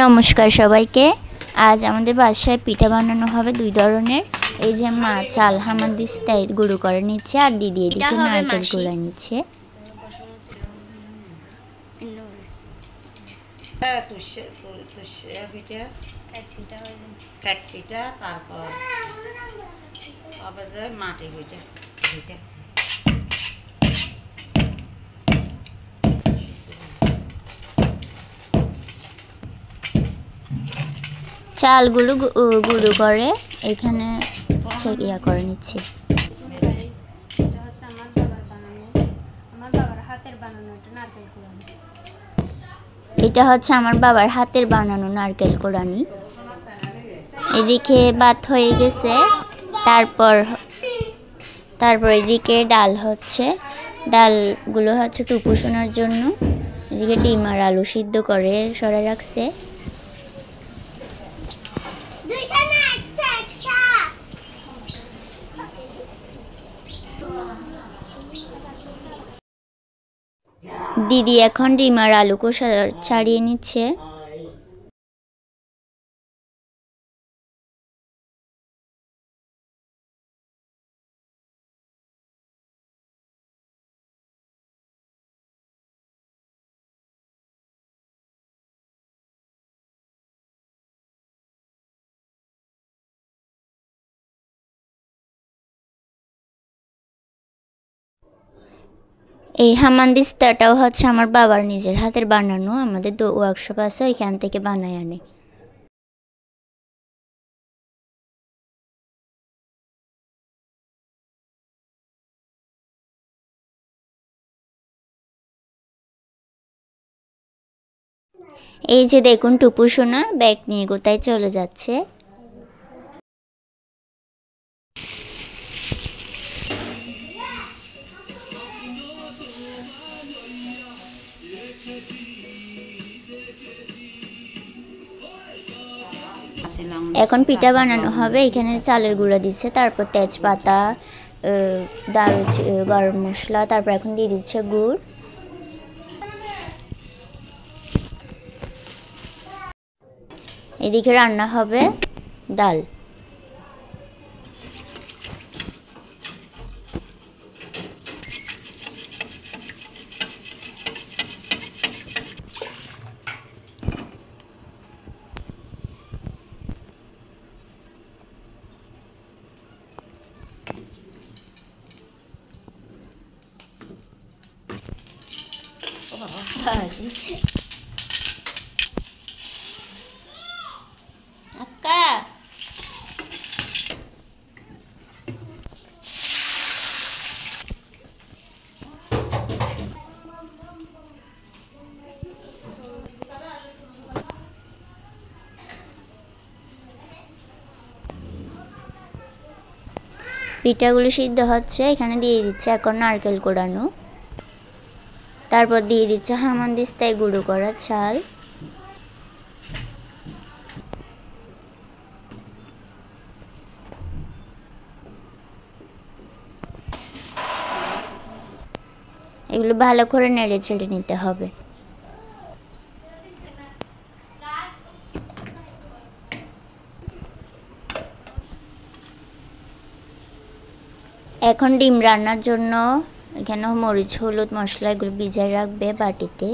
নমস্কার সবাইকে। আজ আমাদের বাসায় পিঠা বানানো হবে দুই ধরনের। এই যে মা চাল হামানদিস্তায় গুঁড়ো করে নিচ্ছে আর দিদি এদিকে নারকেল কুড়া নিচ্ছে। চালগুলো গুঁড়ো করে এখানে ইয়া করে নিচ্ছি। এটা হচ্ছে আমার বাবার হাতের বানানো নারকেল কোড়ানি। এদিকে ভাত হয়ে গেছে, তারপর এদিকে ডাল হচ্ছে। ডালগুলো হচ্ছে টুপু শোনার জন্য। এদিকে ডিম আর আলু সিদ্ধ করে সরাই রাখছে। দিদি এখন ডিম আর আলু কষা ছাড়িয়ে নিচ্ছে। এই হামানদিস্তাটাও হচ্ছে আমার বাবার নিজের হাতের বানানো। আমাদের ওয়ার্কশপ আছে, ওইখান থেকে বানায় আনে। এই যে দেখুন টুপু সোনা ব্যাগ নিয়ে কোথায় চলে যাচ্ছে। এখন পিঠা বানানো হবে। এখানে চালের গুঁড়া দিচ্ছে, তারপর তেজপাতা, গরম মশলা, তারপর এখন দিয়ে দিচ্ছে গুড়। এদিকে রান্না হবে ডাল। পিঠাগুলো সিদ্ধ হচ্ছে। এখানে দিয়ে দিচ্ছে এখন নারকেল কোড়ানো, তারপর দিয়ে দিচ্ছে হামানদিস্তায় গুঁড়ো করা চাল। এগুলো ভালো করে নেড়ে ছেড়ে নিতে হবে। এখন ডিম রান্নার জন্য এখানে মরিচ, হলুদ, মশলা এগুলো ভিজায় রাখবে বাটিতে।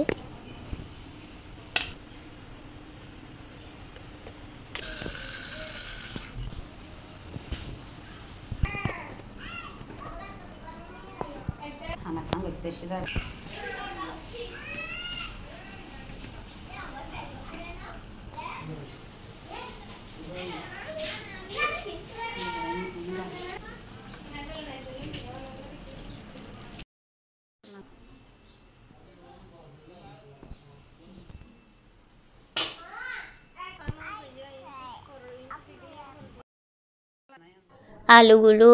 আলুগুলো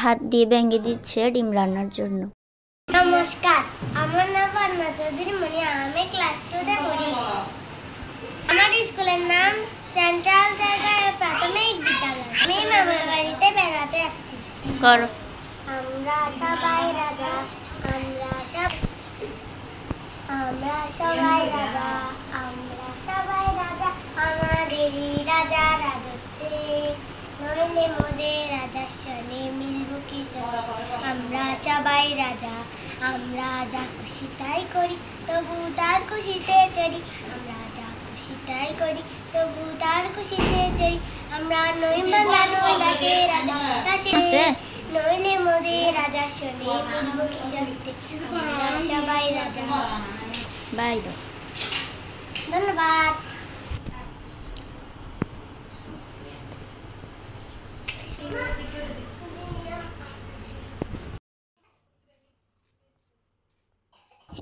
হাত দিয়ে ভেঙে দিচ্ছে ডিম রান্নার জন্য। নমস্কার, আমার নাম বর্ণা চৌধুরী মনি। আমি ক্লাস 2 তে পড়ি। আমার স্কুলের নাম সেন্ট্রাল সরকারি প্রাথমিক বিদ্যালয়। আমি মামার বাড়িতে বেড়াতে আসছি। আমরা সবাই রাজা, আমরা সবাই রাজা, আমরা সবাই রাজা, রাজা রাজত্বে, নইলে মোদের রাজার সনে মিলব কি চলে। আমরা সবাই রাজা, আমরা যা খুশি তাই করি, তবু তার খুশিতে চড়ি। আমরা যা খুশি তাই করি, তবু তার খুশিতে চড়ি। আমরা নই বাংলা নই দাসের রাজা, দাসের নইলে মোদের রাজার সনে মিলব কি শক্তি। আমরা সবাই রাজা। বাই দাও। ধন্যবাদ।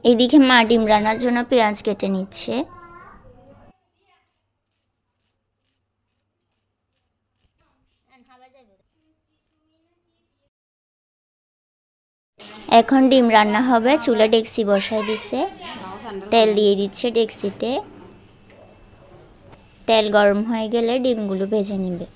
এইদিকে মা ডিম রান্নার জন্য পেঁয়াজ কেটে নিচ্ছে। এখন ডিম রান্না হবে, চুলা ডেকসি বসাই দিছে, তেল দিয়ে দিচ্ছে ডেকসিতে। তেল গরম হয়ে গেলে ডিমগুলো ভেজে নেবে।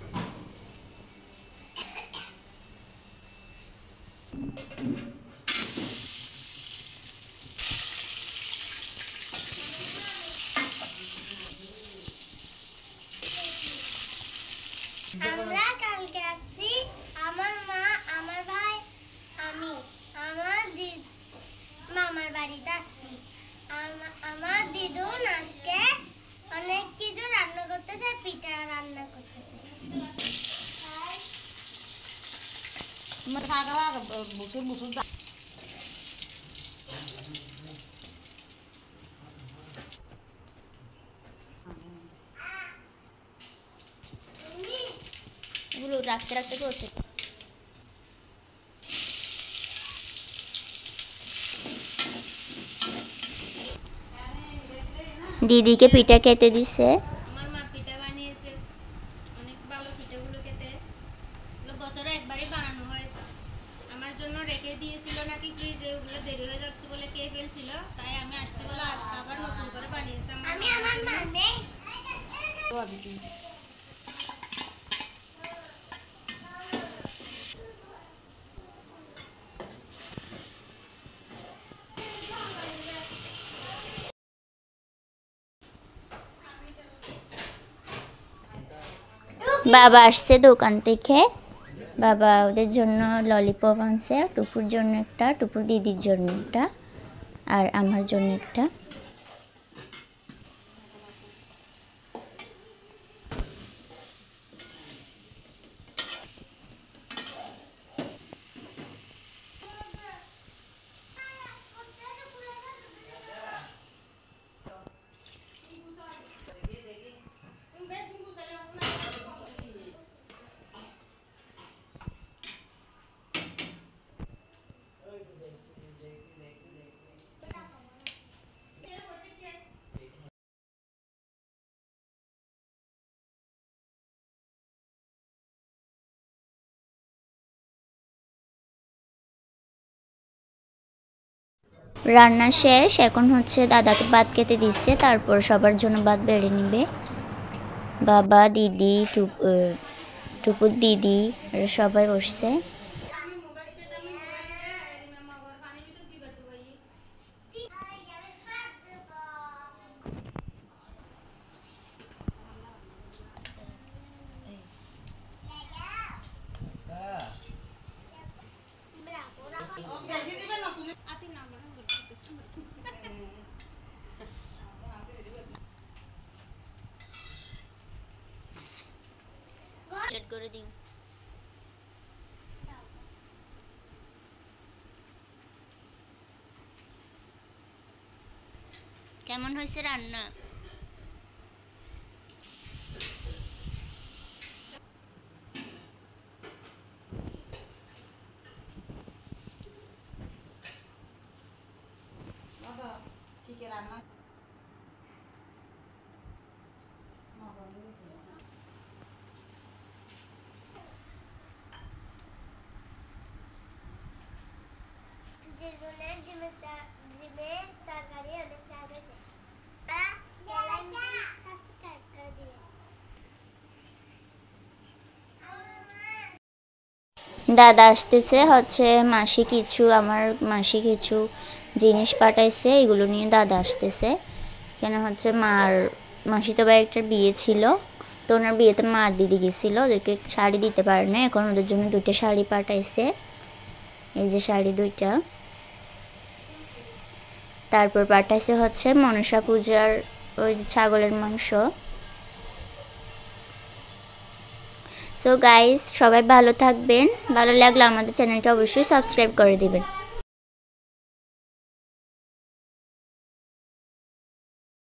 আমরা কালকে আসছি, আমার মা, আমার ভাই, আমি আমার মামার বাড়িতে আসছি। আমার দিদুন আজকে অনেক কিছু রান্না করতেছে, পিঠা রান্না করতেছে। এগুলো রাখতে রাখতে করছে। দিদিকে পিঠা খেতে দিছে। আমার মা পিঠা বানিয়েছে, অনেক ভালো পিঠাগুলো খেতে। বছরে একবারই বানানো হয়। আমার জন্য রেখে দিয়েছিল নাকি ফ্রিজে, ওগুলো দেরি হয়ে যাচ্ছে বলে খেয়ে ফেলছিল, তাই আমি আসছি বলে আজকে আবার নতুন করে বানিয়েছে। আমি আমার মামে বাবা আসছে দোকান থেকে, বাবা ওদের জন্য ললিপপ আনছে, টুপুর জন্য একটা, টুপুর দিদির জন্য একটা, আর আমার জন্য একটা। রান্না শেষ, এখন হচ্ছে দাদাকে ভাত খেতে দিচ্ছে, তারপর সবার জন্য ভাত বেড়ে নিবে। বাবা, দিদি, টুপুর দিদি সবাই বসছে। করে দিও। কেমন হয়েছে রান্না? ডিমের তরকারি অনেক স্বাদ হয়েছে। দাদা আসতেছে, হচ্ছে আমার মাসি কিছু জিনিস পাঠাইছে, এগুলো নিয়ে দাদা আসতেছে। কেন হচ্ছে মাসিতো ভাই একটা বিয়ে ছিল, তো ওনার বিয়েতে মা আর দিদি গেছিল, ওদেরকে শাড়ি দিতে পারে না, এখন ওদের জন্য 2টা শাড়ি পাঠাইছে। এই যে শাড়ি 2টা। তারপর পাঠাইছে হচ্ছে মনসা পূজার ওই যে ছাগলের মাংস। সো গাইস, সবাই ভালো থাকবেন। ভালো লাগলে আমাদের চ্যানেলটা অবশ্যই সাবস্ক্রাইব করে দিবেন।